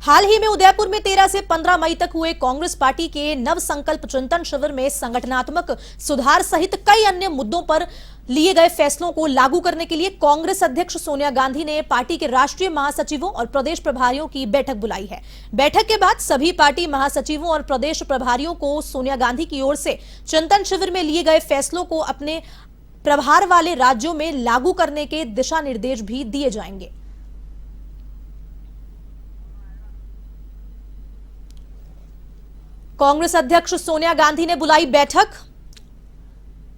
हाल ही में उदयपुर में 13 से 15 मई तक हुए कांग्रेस पार्टी के नव संकल्प चिंतन शिविर में संगठनात्मक सुधार सहित कई अन्य मुद्दों पर लिए गए फैसलों को लागू करने के लिए कांग्रेस अध्यक्ष सोनिया गांधी ने पार्टी के राष्ट्रीय महासचिवों और प्रदेश प्रभारियों की बैठक बुलाई है। बैठक के बाद सभी पार्टी महासचिवों और प्रदेश प्रभारियों को सोनिया गांधी की ओर से चिंतन शिविर में लिए गए फैसलों को अपने प्रभार वाले राज्यों में लागू करने के दिशा निर्देश भी दिए जाएंगे। कांग्रेस अध्यक्ष सोनिया गांधी ने बुलाई बैठक।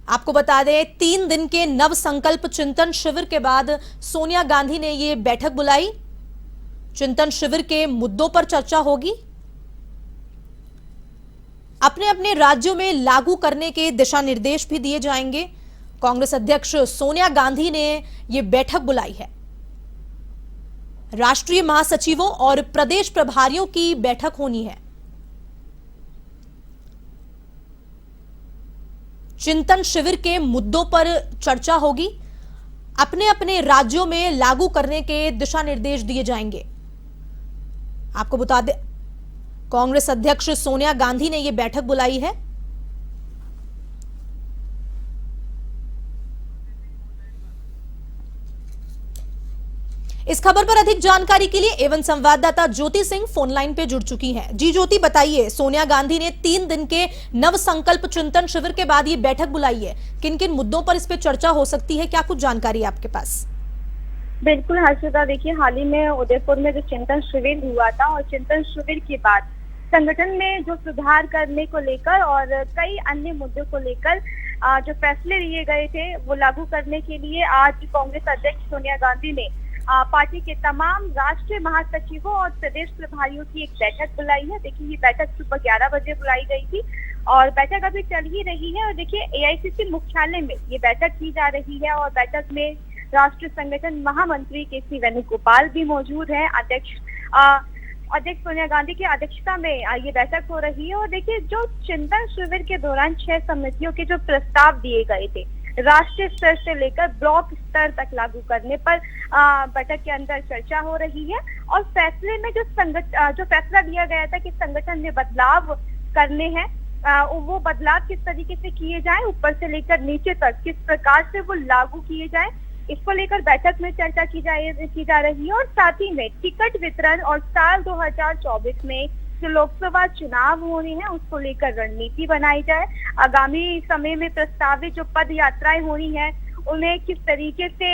आपको बता दें 3 दिन के नव संकल्प चिंतन शिविर के बाद सोनिया गांधी ने यह बैठक बुलाई। चिंतन शिविर के मुद्दों पर चर्चा होगी, अपने अपने राज्यों में लागू करने के दिशा निर्देश भी दिए जाएंगे। कांग्रेस अध्यक्ष सोनिया गांधी ने यह बैठक बुलाई है। राष्ट्रीय महासचिवों और प्रदेश प्रभारियों की बैठक होनी है। चिंतन शिविर के मुद्दों पर चर्चा होगी, अपने अपने राज्यों में लागू करने के दिशा निर्देश दिए जाएंगे। आपको बता दें कांग्रेस अध्यक्ष सोनिया गांधी ने यह बैठक बुलाई है। इस खबर पर अधिक जानकारी के लिए एवं संवाददाता ज्योति सिंह फोन लाइन पे जुड़ चुकी हैं। जी ज्योति, बताइए, सोनिया गांधी ने 3 दिन के नव संकल्प चिंतन शिविर के बाद ये बैठक बुलाई है, किन किन मुद्दों पर इस पे चर्चा हो सकती है, क्या कुछ जानकारी है आपके पास? बिल्कुल हर्षिता, देखिए हाल ही में उदयपुर में जो चिंतन शिविर हुआ था और चिंतन शिविर के बाद संगठन में जो सुधार करने को लेकर और कई अन्य मुद्दों को लेकर जो फैसले लिए गए थे वो लागू करने के लिए आज कांग्रेस अध्यक्ष सोनिया गांधी ने पार्टी के तमाम राष्ट्रीय महासचिवों और प्रदेश प्रभारियों की एक बैठक बुलाई है। देखिए ये बैठक सुबह 11 बजे बुलाई गई थी और बैठक अभी चल ही रही है। और देखिए एआईसीसी मुख्यालय में ये बैठक की जा रही है और बैठक में राष्ट्रीय संगठन महामंत्री के.सी. वेणुगोपाल भी मौजूद है। अध्यक्ष सोनिया गांधी की अध्यक्षता में ये बैठक हो रही है। और देखिए जो चिंतन शिविर के दौरान 6 समितियों के जो प्रस्ताव दिए गए थे राष्ट्रीय स्तर से लेकर ब्लॉक स्तर तक लागू करने पर बैठक के अंदर चर्चा हो रही है। और फैसले में जो फैसला लिया गया था कि संगठन में बदलाव करने हैं, वो बदलाव किस तरीके से किए जाए, ऊपर से लेकर नीचे तक किस प्रकार से वो लागू किए जाए, इसको लेकर बैठक में चर्चा की जा रही है। और साथ ही में टिकट वितरण और साल 2024 में जो लोकसभा चुनाव होने हैं उसको लेकर रणनीति बनाई जाए। आगामी समय में प्रस्तावित जो पद यात्राएं होनी है उन्हें किस तरीके से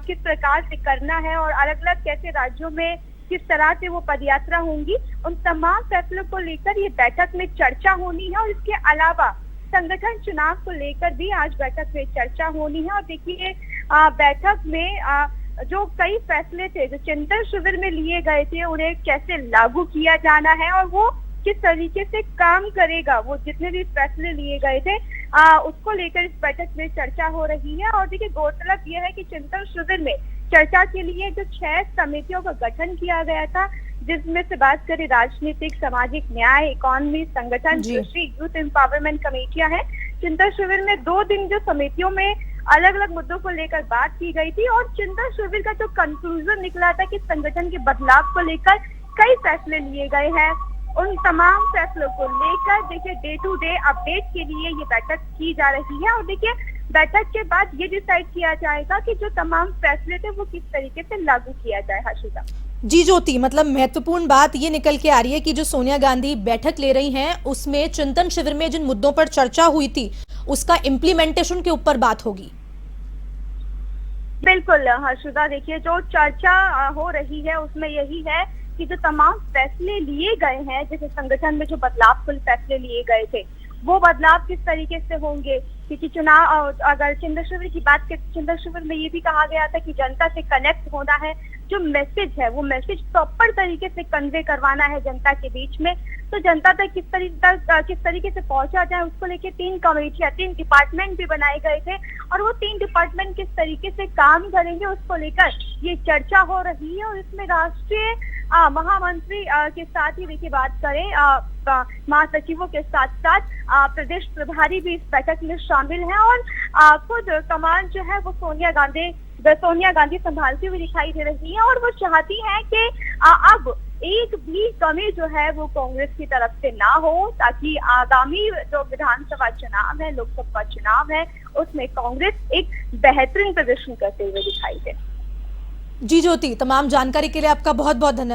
किस प्रकार से करना है और अलग अलग कैसे राज्यों में किस तरह से वो पद यात्रा होंगी, उन तमाम फैसलों को लेकर ये बैठक में चर्चा होनी है। और इसके अलावा संगठन चुनाव को लेकर भी आज बैठक में चर्चा होनी है। और देखिए बैठक में जो कई फैसले थे जो चिंतन शिविर में लिए गए थे उन्हें कैसे लागू किया जाना है और वो किस तरीके से काम करेगा, वो जितने भी फैसले लिए गए थे उसको लेकर इस बैठक में चर्चा हो रही है। और देखिए गौरतलब यह है कि चिंतन शिविर में चर्चा के लिए जो 6 समितियों का गठन किया गया था, जिसमें से बात करें राजनीतिक, सामाजिक न्याय, इकोनॉमी, संगठन, कृषि, यूथ एम्पावरमेंट कमेटियां हैं। चिंतन शिविर में 2 दिन जो समितियों में अलग अलग मुद्दों को लेकर बात की गई थी और चिंतन शिविर का जो कंक्लूजन निकला था कि संगठन के बदलाव को लेकर कई फैसले लिए गए हैं। उन तमाम फैसलों को लेकर देखिए डे टू डे अपडेट के लिए ये बैठक की जा रही है। और देखिए बैठक के बाद ये डिसाइड किया जाएगा कि जो तमाम फैसले थे वो किस तरीके से लागू किया जाए। हर्षिता जी ज्योति, मतलब महत्वपूर्ण बात ये निकल के आ रही है कि जो सोनिया गांधी बैठक ले रही हैं उसमें चिंतन शिविर में जिन मुद्दों पर चर्चा हुई थी उसका इम्प्लीमेंटेशन के ऊपर बात होगी। बिल्कुल हर्षिता, देखिए जो चर्चा हो रही है उसमें यही है कि जो तमाम फैसले लिए गए हैं, जैसे संगठन में जो बदलावफुल फैसले लिए गए थे वो बदलाव किस तरीके से होंगे, क्योंकि चुनाव अगर चिंतन शिविर की बात करें, चिंतन शिविर में ये भी कहा गया था कि जनता से कनेक्ट होना है, जो मैसेज है वो मैसेज प्रॉपर तरीके से कन्वे करवाना है जनता के बीच में। तो जनता तक किस तरीके से पहुंचा जाए उसको लेके 3 कमेटियां, 3 डिपार्टमेंट भी बनाए गए थे और वो 3 डिपार्टमेंट किस तरीके से काम करेंगे उसको लेकर ये चर्चा हो रही है। और इसमें राष्ट्रीय महामंत्री के साथ ही देखिए बात करें महासचिवों के साथ साथ प्रदेश प्रभारी भी इस बैठक में शामिल हैं और खुद कमान जो है वो सोनिया गांधी संभालती हुई दिखाई दे रही है। और वो चाहती हैं कि अब एक भी कमी जो है वो कांग्रेस की तरफ से ना हो, ताकि आगामी जो विधानसभा चुनाव है, लोकसभा चुनाव है, उसमें कांग्रेस एक बेहतरीन प्रदर्शन करते हुए दिखाई दे। जी ज्योति, तमाम जानकारी के लिए आपका बहुत बहुत धन्यवाद।